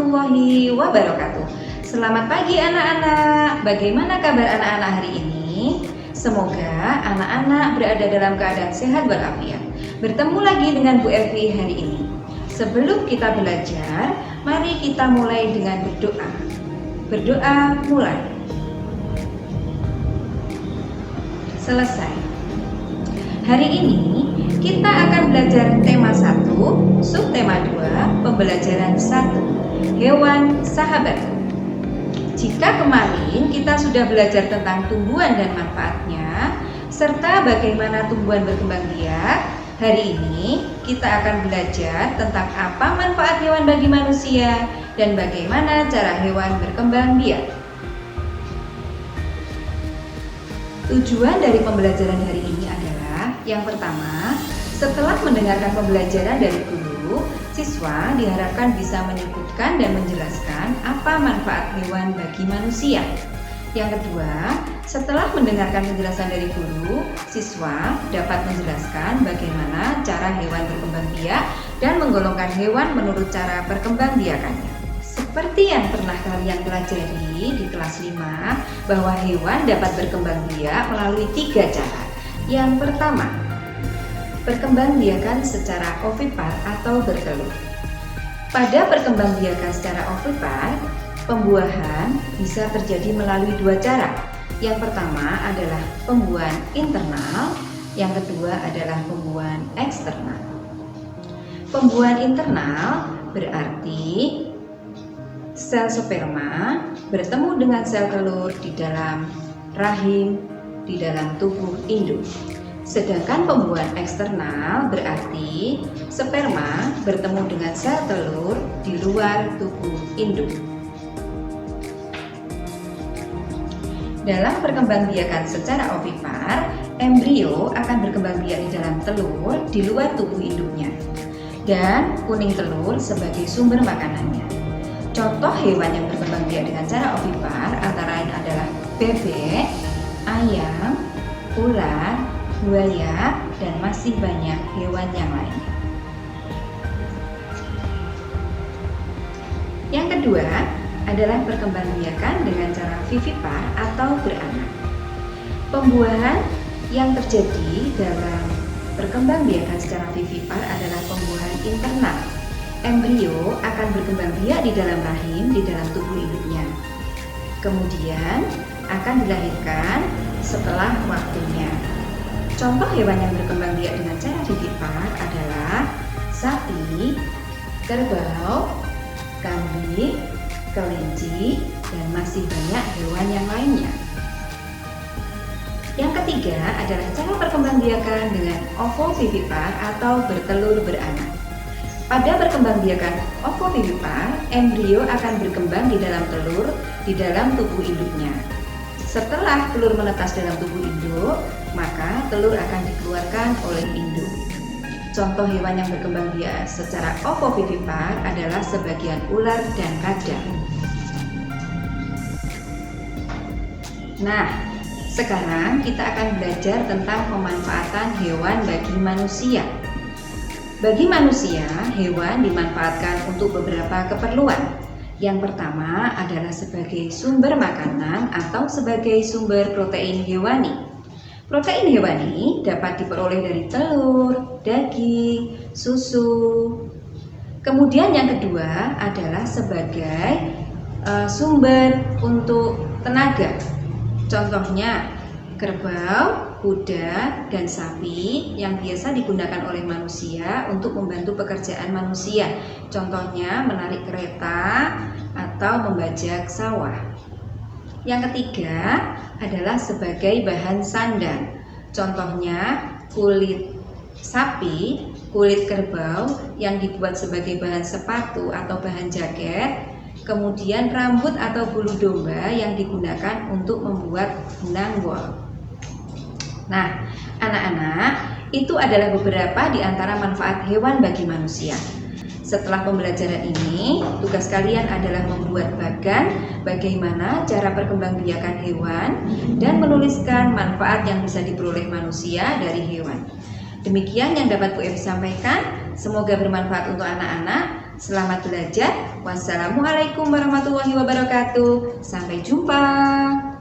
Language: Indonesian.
warahmatullahi wabarakatuh. Selamat pagi anak-anak. Bagaimana kabar anak-anak hari ini? Semoga anak-anak berada dalam keadaan sehat walafiat. Bertemu lagi dengan Bu Elvi hari ini. Sebelum kita belajar, mari kita mulai dengan berdoa. Berdoa mulai. Selesai. Hari ini kita akan belajar tema 1, subtema 2, pembelajaran 1, hewan sahabat. Jika kemarin kita sudah belajar tentang tumbuhan dan manfaatnya, serta bagaimana tumbuhan berkembang biak, hari ini kita akan belajar tentang apa manfaat hewan bagi manusia dan bagaimana cara hewan berkembang biak. Tujuan dari pembelajaran hari ini adalah yang pertama, setelah mendengarkan pembelajaran dari guru, siswa diharapkan bisa menyebutkan dan menjelaskan apa manfaat hewan bagi manusia. Yang kedua, setelah mendengarkan penjelasan dari guru, siswa dapat menjelaskan bagaimana cara hewan berkembang biak dan menggolongkan hewan menurut cara perkembangbiakannya. Seperti yang pernah kalian pelajari di kelas 5, bahwa hewan dapat berkembang biak melalui 3 cara. Yang pertama, perkembangbiakan secara ovipar atau bertelur. Pada perkembangbiakan secara ovipar, pembuahan bisa terjadi melalui 2 cara. Yang pertama adalah pembuahan internal, yang kedua adalah pembuahan eksternal. Pembuahan internal berarti sel sperma bertemu dengan sel telur di dalam rahim, di dalam tubuh induk. Sedangkan pembuahan eksternal berarti sperma bertemu dengan sel telur di luar tubuh induk. Dalam perkembangbiakan secara ovipar, embrio akan berkembang biak di dalam telur di luar tubuh induknya, dan kuning telur sebagai sumber makanannya. Contoh hewan yang berkembang biak dengan cara ovipar antara lain adalah bebek, ayam, ular, buaya, dan masih banyak hewan yang lainnya. Yang kedua adalah perkembangbiakan dengan cara vivipar atau beranak. Pembuahan yang terjadi dalam perkembangbiakan secara vivipar adalah pembuahan internal. Embrio akan berkembang biak di dalam rahim, di dalam tubuh induknya. Kemudian akan dilahirkan setelah waktunya. Contoh hewan yang berkembang biak dengan cara vivipar adalah sapi, kerbau, kambing, kelinci, dan masih banyak hewan yang lainnya. Yang ketiga adalah cara perkembangbiakan dengan ovovivipar atau bertelur beranak. Pada perkembangbiakan ovovivipar, embrio akan berkembang di dalam telur di dalam tubuh induknya. Setelah telur menetas dalam tubuh induk, maka telur akan dikeluarkan oleh induk. Contoh hewan yang berkembang biak secara ovovivipar adalah sebagian ular dan kadal. Nah, sekarang kita akan belajar tentang pemanfaatan hewan bagi manusia. Bagi manusia, hewan dimanfaatkan untuk beberapa keperluan. Yang pertama adalah sebagai sumber makanan atau sebagai sumber protein hewani. Protein hewani dapat diperoleh dari telur, daging, susu. Kemudian yang kedua adalah sebagai sumber untuk tenaga. Contohnya kerbau, kuda, dan sapi yang biasa digunakan oleh manusia untuk membantu pekerjaan manusia. Contohnya menarik kereta atau membajak sawah. Yang ketiga adalah sebagai bahan sandang. Contohnya kulit sapi, kulit kerbau yang dibuat sebagai bahan sepatu atau bahan jaket. Kemudian rambut atau bulu domba yang digunakan untuk membuat benang wol. Nah, anak-anak, itu adalah beberapa di antara manfaat hewan bagi manusia. Setelah pembelajaran ini, tugas kalian adalah membuat bagan bagaimana cara perkembangbiakan hewan dan menuliskan manfaat yang bisa diperoleh manusia dari hewan. Demikian yang dapat Bu Evi sampaikan. Semoga bermanfaat untuk anak-anak. Selamat belajar. Wassalamualaikum warahmatullahi wabarakatuh. Sampai jumpa.